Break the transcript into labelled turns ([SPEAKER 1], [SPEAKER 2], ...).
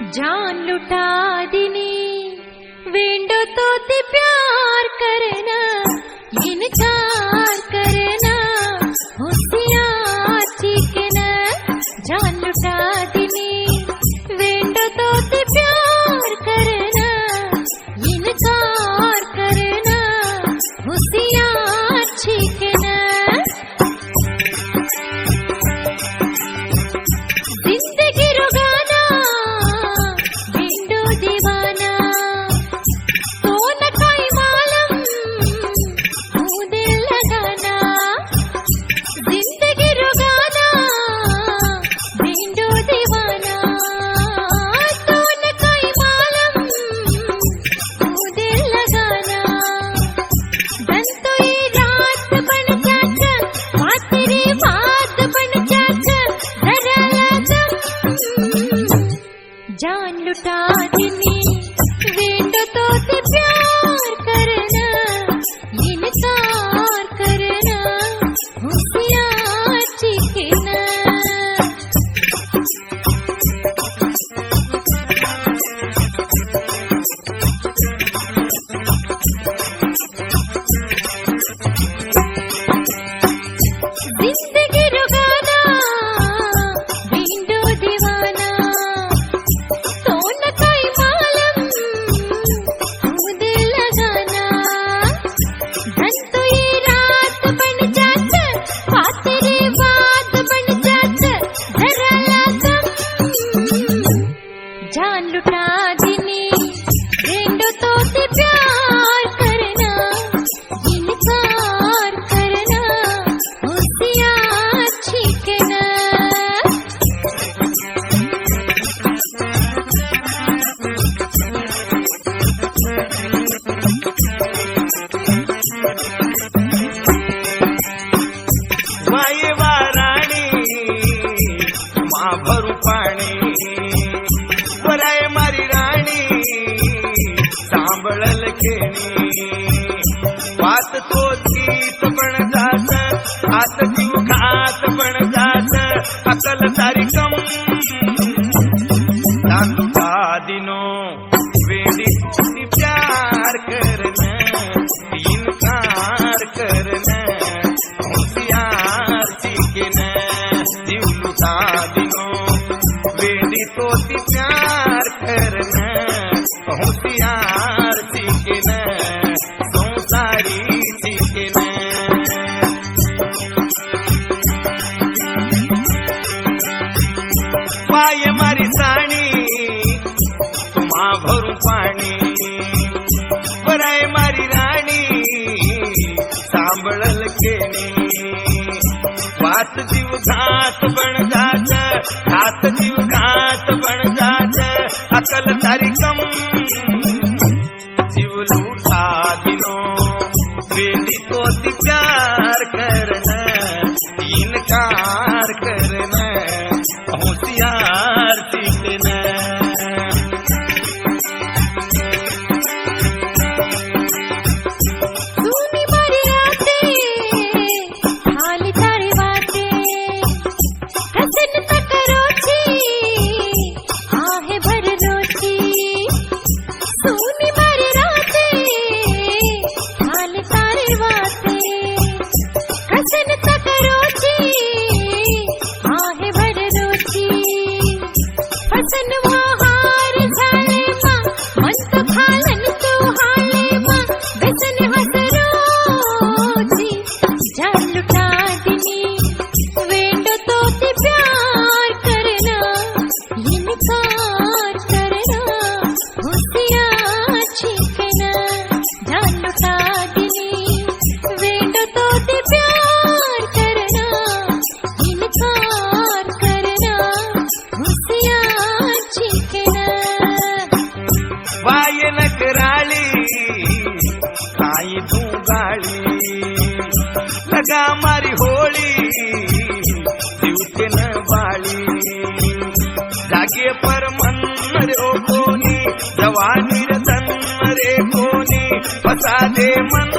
[SPEAKER 1] जान लुटा दिनी वेंडो तो ते प्यार करना इनकार करना होशियार ठीक न जान लुटा दिनी वेंडो तो ते प्यार करना इनकार करना होशियार ठीक न जिंदगी रुगाना वेंडो दीवाना तो न कोई मालूम तू दिल लगाना जिंदगी रुगाना वेंडो दीवाना तो न कोई मालूम तू दिल लगाना दिन तो ये रात बन जाकर बात रे बात बन जाकर जरा लगा जान लुटा दिनी वेंडो तो ते प्यार करना इनकार करना होशियार चिकना जिंदगी रुगाना वेंडो दीवाना तो न कोई मालूम तू दिल लगाना दिन तो ये रात बन जाकर बात रे बात बन जाकर जरा लगा जान लुटा दिनी वेंडो तो ते प्यार करना इनकार करना होशियार चिकना
[SPEAKER 2] माये वाराणी माँ भरू पाणी वराय मारी राणी सांभळल खेणी वात तो गीत पण जात आत जीव खात पण जात अकल तारी कम दातुका दिनो वेडी तुझी प्यार करना इनकार करना होशियार चिकना जीव लुटा दिनो वेडी तो ती प्यार करना होशियार चिकना संसारी चिकना पाय मारी साणी तुम्हा भरू पाणी वराय मारी राणी सांभळल खेणी वात जीव घात बन जात हात जीव घात बन जात अकल तारी कम जीव लूटा दिनो वेदी तो ती प्यार करना इनकार करना होशियार चिकना
[SPEAKER 1] सुनी मारी रातें हाल तारी बातें हसन तक रोची आहे भर रोची सुनी मारी रातें हाल तारी बातें हसन तक रोची आहे भर रोची हसन हार झाले मा मन तो खालन तू हाले मा व्यसन हसरोची जान लुटा दिनी वेंडो तो ते प्यार करना इनकार करना होशियार चिकना जान लुटा दिनी वेंडो तो ते प्यार करना इनकार करना होशियार चिकना
[SPEAKER 2] वायन कराळी काही तू गाळी लगा मारी होळी दिवते न बाळी जागे पर मन रे ओ कोणी जवानी रे तन रे कोणी फसा दे मन